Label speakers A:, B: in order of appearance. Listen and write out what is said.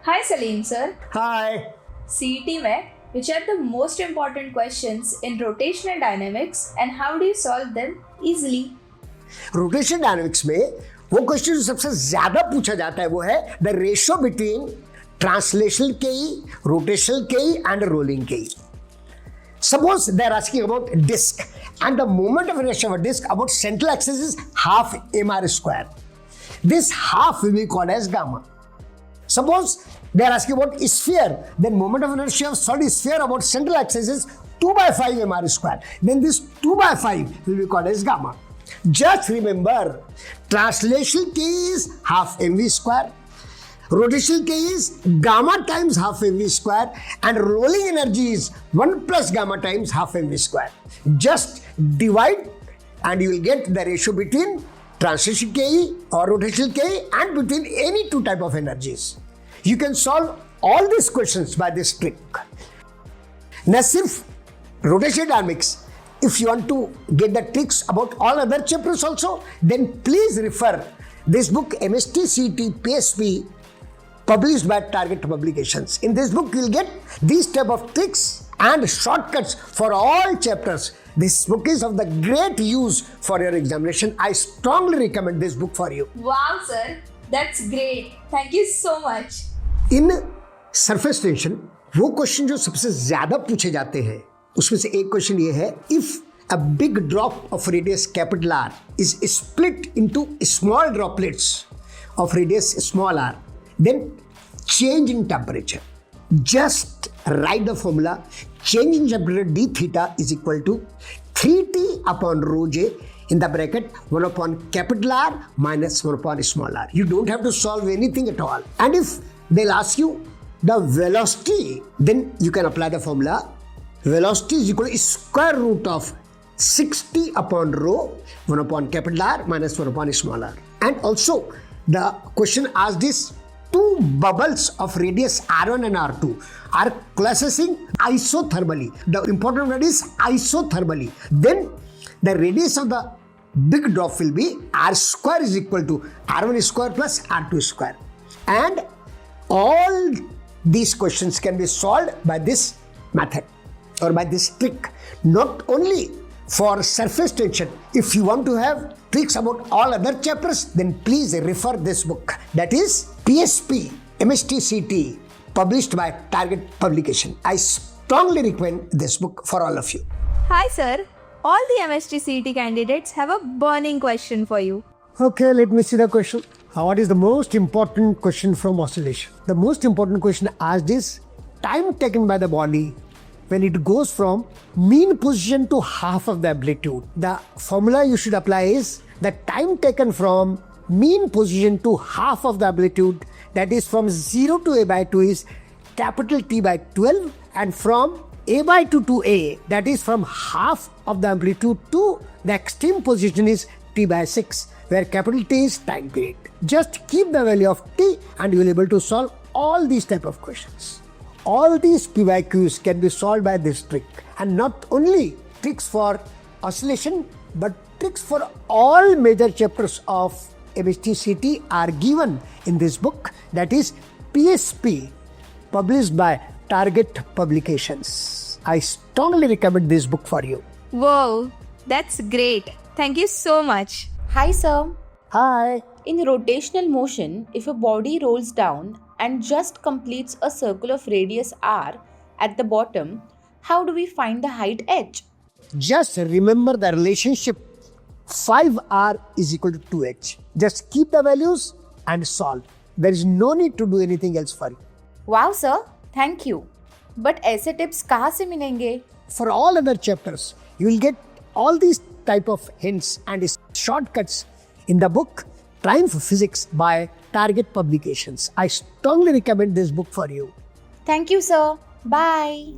A: Hi Salim Sir.
B: Hi.
A: CET में, which are the most important questions in rotational dynamics and how do you solve them easily?
B: Rotation dynamics में वो question जो सबसे ज्यादा पूछा जाता है वो है द रेशियो बिटवीन ट्रांसलेशनल केई, रोटेशनल केई एंड रोलिंग केई. Suppose they are asking about disk and the moment of inertia of a disk about central axis is half mr square. This half will be called as gamma. Suppose they are asking about sphere, then moment of inertia of solid sphere about central axis is 2 by 5 mr square. Then this 2 by 5 will be called as gamma. Just remember, translational k is half mv square. Rotational k is gamma times half mv square and rolling energy is 1 plus gamma times half mv square. Just divide and you will get the ratio between translation ke or rotational ke and between any two type of energies. You can solve all these questions by this trick. Now, sirf rotational dynamics. If you want to get the tricks about all other chapters also, then please refer this book MHT CET PSP published by Target Publications. In this book, you will get these type of tricks and shortcuts for all chapters. This book is of the great use for your examination. I strongly recommend this book for you.
A: Wow sir, that's great. Thank you so much.
B: In surface tension, वो question जो सबसे ज्यादा पूछे जाते हैं उसमें से एक क्वेश्चन ये है, if a big drop of radius capital R is split into small droplets of radius small r, then change in temperature. Just write the formula. Change in temperature d theta is equal to 3t upon rho j in the bracket 1 upon capital R minus 1 upon small r. You don't have to solve anything at all. And if they'll ask you the velocity, then you can apply the formula. Velocity is equal to square root of 60 upon rho 1 upon capital R minus 1 upon small r. And also the question asked is two bubbles of radius R1 and R2 are collapsing isothermally. The important word is isothermally. Then the radius of the big drop will be R square is equal to R1 square plus R2 square. And all these questions can be solved by this method or by this trick. Not only for surface tension. If you want to have tricks about all other chapters, then please refer this book. That is PSP MHT CET published by Target Publication. I strongly recommend this book for all of you.
A: Hi sir, all the MHT CET candidates have a burning question for you.
B: Okay, let me see the question. What is the most important question from oscillation? The most important question asked is time taken by the body when it goes from mean position to half of the amplitude. The formula you should apply is the time taken from mean position to half of the amplitude, that is from 0 to a by 2 is capital T by 12, and from a by 2 to a, that is from half of the amplitude to the extreme position is T by 6, where capital T is time period. Just keep the value of T and you will be able to solve all these type of questions. All these PYQs can be solved by this trick, and not only tricks for oscillation but tricks for all major chapters of MHT CET are given in this book, that is PSP published by Target Publications. I strongly recommend this book for you.
A: Whoa, that's great. Thank you so much.
C: Hi sir.
B: Hi.
C: In rotational motion, if a body rolls down and just completes a circle of radius r at the bottom, how do we find the height h?
B: Just remember the relationship 5r is equal to 2h. Just keep the values and solve. There is no need to do anything else for you.
C: Wow sir, thank you. But ऐसे tips कहाँ से मिलेंगे?
B: For all other chapters, you will get all these type of hints and shortcuts in the book Triumph Physics by Target Publications. I strongly recommend this book for you.
C: Thank you sir. Bye.